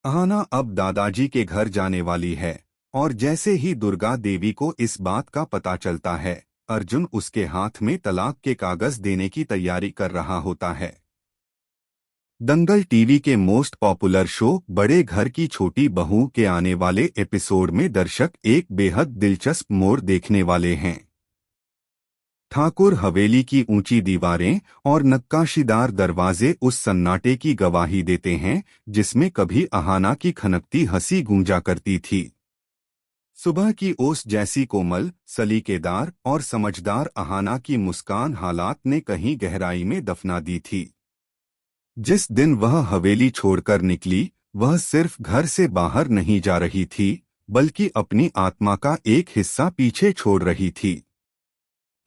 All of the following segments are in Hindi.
अहाना अब दादाजी के घर जाने वाली है और जैसे ही दुर्गा देवी को इस बात का पता चलता है, अर्जुन उसके हाथ में तलाक के कागज देने की तैयारी कर रहा होता है। दंगल टीवी के मोस्ट पॉपुलर शो बड़े घर की छोटी बहू के आने वाले एपिसोड में दर्शक एक बेहद दिलचस्प मोड़ देखने वाले हैं। ठाकुर हवेली की ऊंची दीवारें और नक्काशीदार दरवाजे उस सन्नाटे की गवाही देते हैं जिसमें कभी अहाना की खनकती हंसी गूंजा करती थी। सुबह की ओस जैसी कोमल, सलीकेदार और समझदार अहाना की मुस्कान हालात ने कहीं गहराई में दफना दी थी। जिस दिन वह हवेली छोड़कर निकली, वह सिर्फ घर से बाहर नहीं जा रही थी, बल्कि अपनी आत्मा का एक हिस्सा पीछे छोड़ रही थी।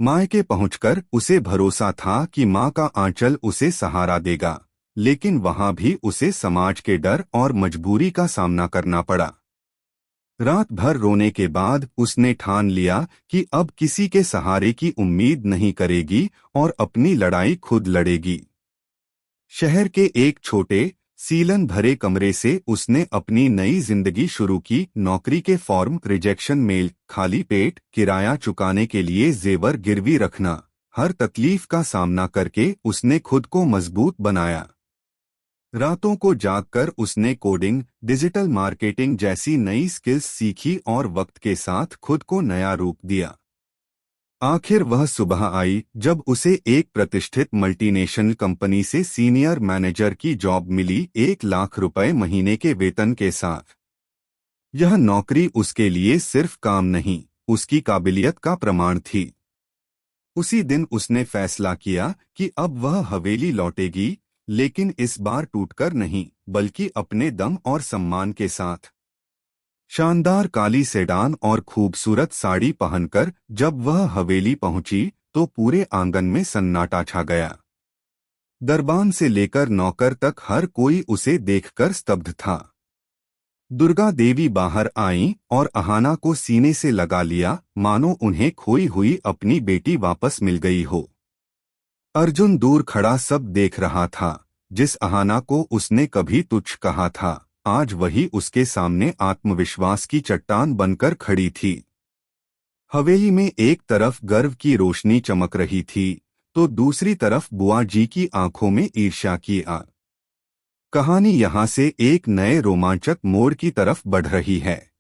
मायके पहुंचकर उसे भरोसा था कि माँ का आंचल उसे सहारा देगा, लेकिन वहां भी उसे समाज के डर और मजबूरी का सामना करना पड़ा। रात भर रोने के बाद उसने ठान लिया कि अब किसी के सहारे की उम्मीद नहीं करेगी और अपनी लड़ाई खुद लड़ेगी। शहर के एक छोटे, सीलन भरे कमरे से उसने अपनी नई जिंदगी शुरू की। नौकरी के फॉर्म, रिजेक्शन मेल, खाली पेट, किराया चुकाने के लिए जेवर गिरवी रखना, हर तकलीफ का सामना करके उसने खुद को मजबूत बनाया। रातों को जागकर उसने कोडिंग, डिजिटल मार्केटिंग जैसी नई स्किल्स सीखी और वक्त के साथ खुद को नया रूप दिया। आखिर वह सुबह आई जब उसे एक प्रतिष्ठित मल्टीनेशनल कंपनी से सीनियर मैनेजर की जॉब मिली, 1 लाख रुपए महीने के वेतन के साथ। यह नौकरी उसके लिए सिर्फ काम नहीं, उसकी काबिलियत का प्रमाण थी। उसी दिन उसने फैसला किया कि अब वह हवेली लौटेगी, लेकिन इस बार टूटकर नहीं, बल्कि अपने दम और सम्मान के साथ। शानदार काली सेडान और खूबसूरत साड़ी पहनकर जब वह हवेली पहुंची तो पूरे आंगन में सन्नाटा छा गया। दरबान से लेकर नौकर तक हर कोई उसे देखकर स्तब्ध था। दुर्गा देवी बाहर आईं और अहाना को सीने से लगा लिया, मानो उन्हें खोई हुई अपनी बेटी वापस मिल गई हो। अर्जुन दूर खड़ा सब देख रहा था। जिस अहाना को उसने कभी तुच्छ कहा था, आज वही उसके सामने आत्मविश्वास की चट्टान बनकर खड़ी थी। हवेली में एक तरफ गर्व की रोशनी चमक रही थी, तो दूसरी तरफ बुआ जी की आंखों में ईर्ष्या की आग। कहानी यहाँ से एक नए रोमांचक मोड़ की तरफ बढ़ रही है।